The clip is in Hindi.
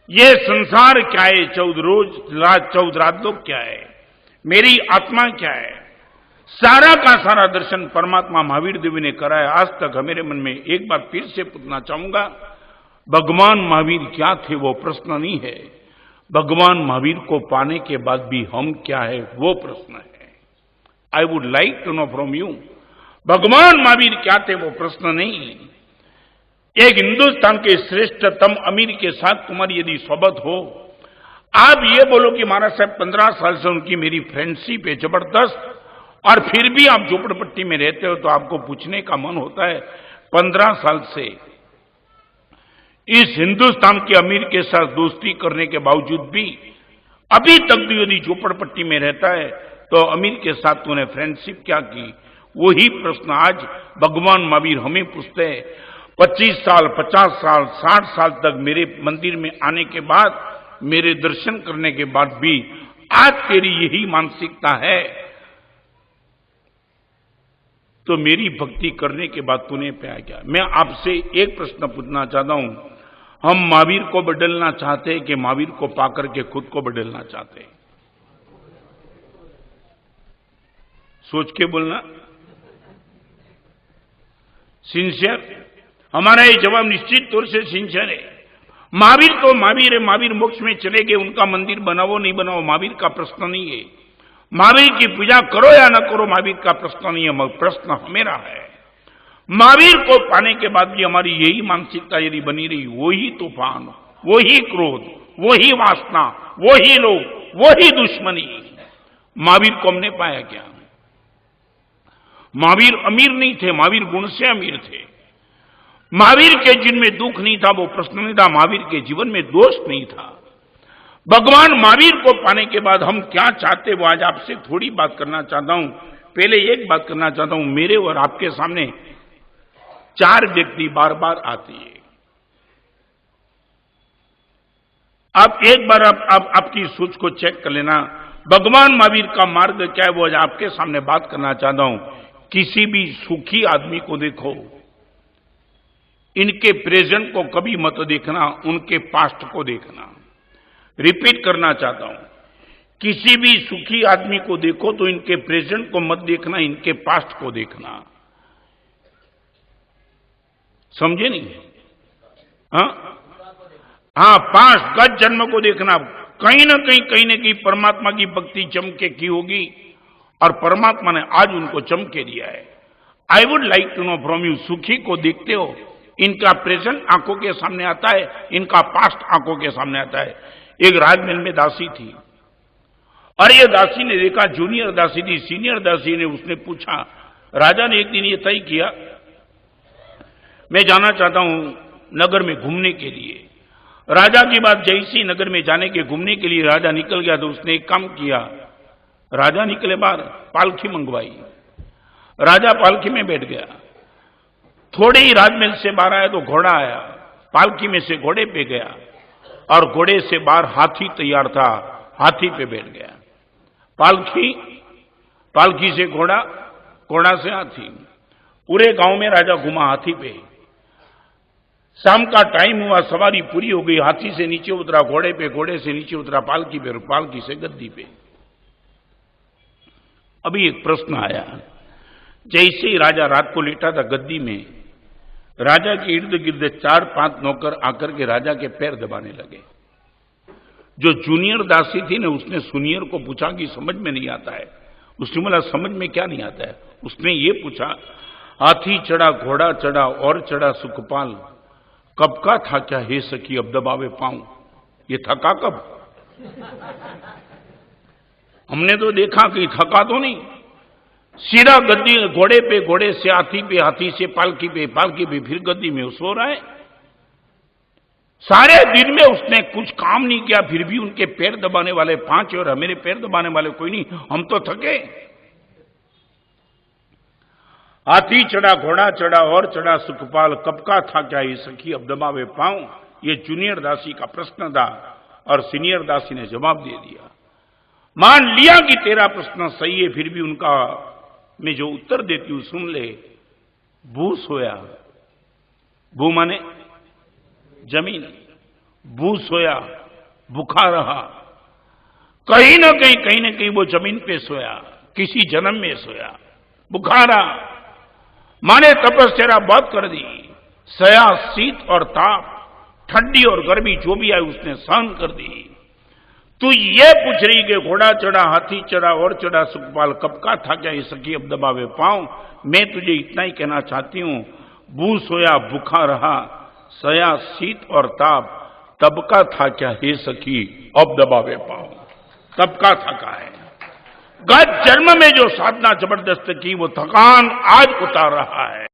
ये संसार क्या है, 14 रात लोग क्या है, मेरी आत्मा क्या है, सारा का सारा दर्शन परमात्मा महावीर देवी ने कराया। आज तक मेरे मन में एक बार फिर से पूछना चाहूंगा, भगवान महावीर क्या थे वो प्रश्न नहीं है, भगवान महावीर को पाने के बाद भी हम क्या है वो प्रश्न है। I would like to know from you, Bhagwan Mahavir क्या थे वो प्रश्न नहीं। एक हिंदुस्तान के श्रेष्ठतम अमीर के साथ तुम्हारी यदि सोबत हो, आप ये बोलो कि महाराज साहब 15 साल से उनकी मेरी फ्रेंडशिप है जबरदस्त, और फिर भी आप झोपड़पट्टी में रहते हो, तो आपको पूछने का मन होता है 15 साल से इस हिंदुस्तान के अमीर के साथ दोस्ती करने के बावजूद भी अभी तक भी यदि झोपड़पट्टी में रहता है तो अमीर के साथ तूने फ्रेंडशिप क्या की। वही प्रश्न आज भगवान महावीर हमें पूछते हैं। 25 साल, 50 साल, 60 साल तक मेरे मंदिर में आने के बाद, मेरे दर्शन करने के बाद भी आज तेरी यही मानसिकता है, तो मेरी भक्ति करने के बाद तूने पाया क्या। मैं आपसे एक प्रश्न पूछना चाहता हूं, हम महावीर को बदलना चाहते हैं कि महावीर को पाकर के खुद को बदलना चाहते हैं? सोच के बोलना, सिंसियर। हमारा ये जवाब निश्चित तौर से सिंसियर है। महावीर तो महावीर है, महावीर मोक्ष में चले गए, उनका मंदिर बनाओ नहीं बनाओ महावीर का प्रश्न नहीं है। महावीर की पूजा करो या न करो महावीर का प्रश्न नहीं है, प्रश्न मेरा है। महावीर को पाने के बाद भी हमारी यही मानसिकता यदि बनी रही, वही तूफान, वही क्रोध, वही वासना, वही लोभ, वही दुश्मनी, महावीर को हमने पाया क्या? महावीर अमीर नहीं थे, महावीर गुण से अमीर थे। महावीर के जिनमें दुख नहीं था वो प्रश्न नहीं था, महावीर के जीवन में दोष नहीं था। भगवान महावीर को पाने के बाद हम क्या चाहते वो आज आपसे थोड़ी बात करना चाहता हूं। पहले एक बात करना चाहता हूं, मेरे और आपके सामने 4 व्यक्ति बार बार आती है। आप एक बार आपकी सोच को चेक कर लेना, भगवान महावीर का मार्ग क्या है वो आज आपके सामने बात करना चाहता हूं। किसी भी सुखी आदमी को देखो, इनके प्रेजेंट को कभी मत देखना, उनके पास्ट को देखना। रिपीट करना चाहता हूं, किसी भी सुखी आदमी को देखो तो इनके प्रेजेंट को मत देखना, इनके पास्ट को देखना। समझे नहीं? हाँ, पास्ट गत जन्म को देखना। कहीं ना कहीं परमात्मा की भक्ति चमके की होगी और परमात्मा ने आज उनको चमके दिया है। I would like to know from you, सुखी को देखते हो, इनका प्रेजेंट आंखों के सामने आता है, इनका पास्ट आंखों के सामने आता है। एक राजमहल में दासी थी और ये दासी ने देखा, जूनियर दासी थी, सीनियर दासी ने उसने पूछा, राजा ने एक दिन ये तय किया मैं जाना चाहता हूं नगर में घूमने के लिए। राजा की बात जैसी नगर में जाने के घूमने के लिए राजा निकल गया तो उसने एक काम किया, राजा निकले बाहर, पालकी मंगवाई, राजा पालकी में बैठ गया। थोड़े ही राजमहल से बाहर आया तो घोड़ा आया, पालकी में से घोड़े पे गया और घोड़े से बाहर हाथी तैयार था, हाथी पे बैठ गया। पालकी से घोड़ा, घोड़ा से हाथी, पूरे गांव में राजा घुमा हाथी पे। शाम का टाइम हुआ, सवारी पूरी हो गई, हाथी से नीचे उतरा घोड़े पे, घोड़े से नीचे उतरा पालकी पे, पालकी से गद्दी पे। अभी एक प्रश्न आया, जैसे ही राजा रात को लेटा था गद्दी में, राजा के इर्द गिर्द 4-5 नौकर आकर के राजा के पैर दबाने लगे। जो जूनियर दासी थी ना, उसने सुनियर को पूछा कि समझ में नहीं आता है। उसने बोला समझ में क्या नहीं आता है? उसने ये पूछा, हाथी चढ़ा, घोड़ा चढ़ा और चढ़ा सुखपाल, कब का था क्या हे सखी अब दबावे पाऊं? ये थका कब? हमने तो देखा कि थका तो नहीं, सीधा गद्दी, घोड़े पे, घोड़े से हाथी पे, हाथी से पालकी पे, पालकी पे फिर गद्दी में सो रहा है। सारे दिन में उसने कुछ काम नहीं किया, फिर भी उनके पैर दबाने वाले 5 और मेरे पैर दबाने वाले कोई नहीं, हम तो थके। हाथी चढ़ा, घोड़ा चढ़ा और चढ़ा सुखपाल, कब का था क्या ये सखी अब दबावे पाऊं? ये जूनियर दासी का प्रश्न था और सीनियर दासी ने जवाब दे दिया। मान लिया कि तेरा प्रश्न सही है, फिर भी उनका मैं जो उत्तर देती हूं सुन ले। भू सोया, भू माने जमीन, भू सोया, भूखा रहा, कहीं ना कहीं वो जमीन पे सोया, किसी जन्म में सोया, भूखा रहा, माने तपस्या बहुत कर दी, सया शीत और ताप, ठंडी और गर्मी जो भी आई उसने सहन कर दी। तू ये पूछ रही कि घोड़ा चढ़ा, हाथी चढ़ा और चढ़ा सुखपाल, कब का था क्या ये सखी अब दबावे पाऊं? मैं तुझे इतना ही कहना चाहती हूं, भू सोया, भूखा रहा, सया शीत और ताप, तब का था क्या हे सखी अब दबावे पाऊं? तब का थका है। गत जन्म में जो साधना जबरदस्त की वो थकान आज उतार रहा है।